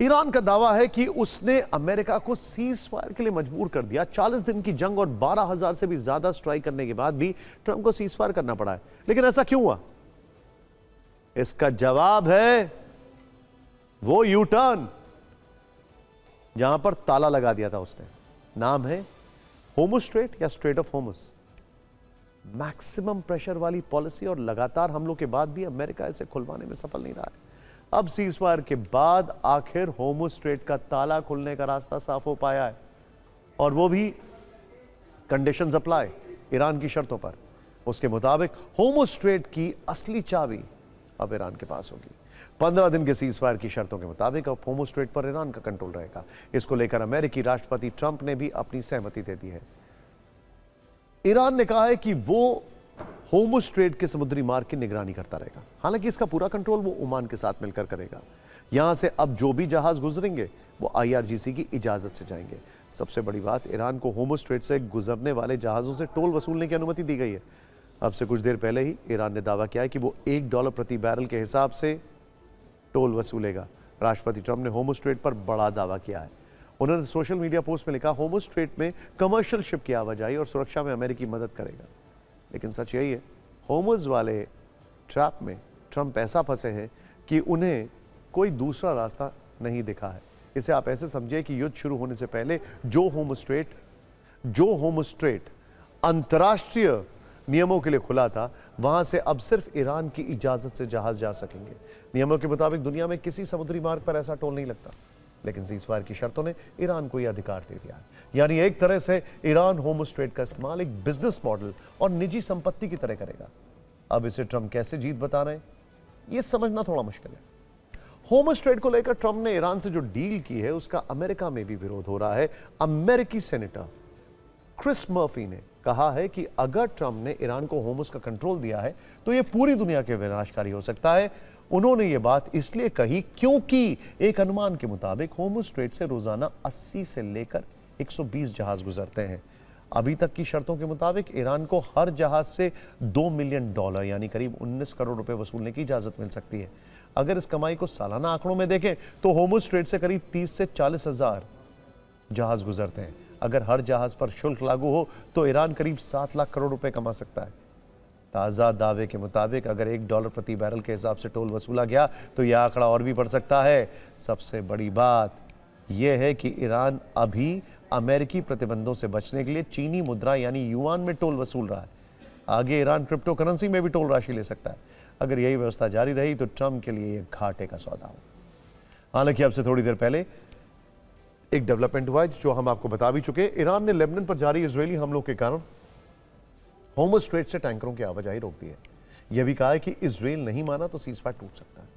Iran का दावा है कि उसने अमेरिका को सीज फायर के लिए मजबूर कर दिया। 40 दिन की जंग और 12,000 से भी ज्यादा स्ट्राइक करने के बाद भी ट्रंप को सीज फायर करना पड़ा है। लेकिन ऐसा क्यों हुआ? इसका जवाब है वो यू टर्न जहां पर ताला लगा दिया था उसने। नाम है होर्मुज स्ट्रेट या straight of Hormuz. Maximum pressure वाली पॉलिसी और लगातार हमलों के बाद भी अमेरिका इसे खुलवाने में सफल नहीं रहा है। अब सीज फायर के बाद आखिर होर्मुज स्ट्रेट का ताला खुलने का रास्ता साफ हो पाया है, और वो भी कंडीशंस अप्लाई, ईरान की शर्तों पर। उसके मुताबिक होर्मुज स्ट्रेट की असली चाबी अब ईरान के पास होगी। 15 दिन के सीज फायर की शर्तों के मुताबिक अब होर्मुज स्ट्रेट पर ईरान का कंट्रोल रहेगा। इसको लेकर अमेरिकी राष्ट्रपति ट्रंप ने भी अपनी सहमति दे दी है। ईरान ने कहा है कि वो होर्मुज स्ट्रेट के समुद्री मार्ग की निगरानी करता रहेगा। हालांकि इसका पूरा कंट्रोल वो ओमान के साथ मिलकर करेगा। यहां से अब जो भी जहाज गुजरेंगे वो IRGC की इजाजत से जाएंगे। सबसे बड़ी बात, ईरान को होर्मुज स्ट्रेट से गुजरने वाले जहाजों से टोल वसूलने की अनुमति दी गई है। अब से कुछ देर पहले ही ईरान ने दावा किया है कि वो $1 प्रति बैरल के हिसाब से टोल वसूलेगा। राष्ट्रपति ट्रंप ने होर्मुज स्ट्रेट पर बड़ा दावा किया है। उन्होंने सोशल मीडिया पोस्ट में लिखा, होर्मुज स्ट्रेट में कमर्शियल शिप की आवाजाही और सुरक्षा में अमेरिकी मदद करेगा। लेकिन सच यही है, होर्मुज वाले ट्रैप में ट्रंप ऐसा फंसे हैं कि उन्हें कोई दूसरा रास्ता नहीं दिखा है। इसे आप ऐसे समझिए कि युद्ध शुरू होने से पहले जो होर्मुज स्ट्रेट अंतर्राष्ट्रीय नियमों के लिए खुला था, वहां से अब सिर्फ ईरान की इजाजत से जहाज जा सकेंगे। नियमों के मुताबिक दुनिया में किसी समुद्री मार्ग पर ऐसा टोल नहीं लगता, लेकिन सीजफायर की शर्तों ने ईरान को यह अधिकार दे दिया है। यानी एक तरह से ईरान होर्मुज स्ट्रेट का इस्तेमाल एक बिजनेस मॉडल और निजी संपत्ति की तरह करेगा। अब इसे ट्रंप कैसे जीत बता रहे हैं, यह समझना थोड़ा मुश्किल है। होर्मुज स्ट्रेट को लेकर ट्रंप ने ईरान से जो डील की है, उसका अमेरिका में भी विरोध हो रहा है। अमेरिकी सेनेटर क्रिस मर्फी ने कहा है कि अगर ट्रंप ने ईरान को होर्मुज का कंट्रोल दिया है तो यह पूरी दुनिया के विनाशकारी हो सकता है। उन्होंने यह बात इसलिए कही क्योंकि एक अनुमान के मुताबिक होर्मुज स्ट्रेट से रोजाना 80 से लेकर 120 जहाज गुजरते हैं। अभी तक की शर्तों के मुताबिक ईरान को हर जहाज से $2 मिलियन यानी करीब 19 करोड़ रुपए वसूलने की इजाजत मिल सकती है। अगर इस कमाई को सालाना आंकड़ों में देखें तो होर्मुज स्ट्रेट से करीब 30 से 40 हजार जहाज गुजरते हैं। अगर हर जहाज पर शुल्क लागू हो तो ईरान करीब 7 लाख करोड़ रुपए कमा सकता है। ताज़ा दावे के मुताबिक अगर $1 प्रति बैरल के हिसाब से टोल वसूला गया तो यह आंकड़ा और भी बढ़ सकता है। सबसे बड़ी बात यह है कि ईरान अभी अमेरिकी प्रतिबंधों से बचने के लिए चीनी मुद्रा यानी युआन में टोल वसूल रहा है। आगे ईरान क्रिप्टो करेंसी में भी टोल राशि ले सकता है। अगर यही व्यवस्था जारी रही तो ट्रंप के लिए यह घाटे का सौदा हो। हालांकि अब से थोड़ी देर पहले एक डेवलपमेंट हुआ है जो हम आपको बता भी चुके। ईरान ने लेबनान पर जारी इजरायली हमलों के कारण होर्मुज स्ट्रेट से टैंकरों की आवाजाही रोक दी है। यह भी कहा है कि इजरायल नहीं माना तो सीजफायर टूट सकता है।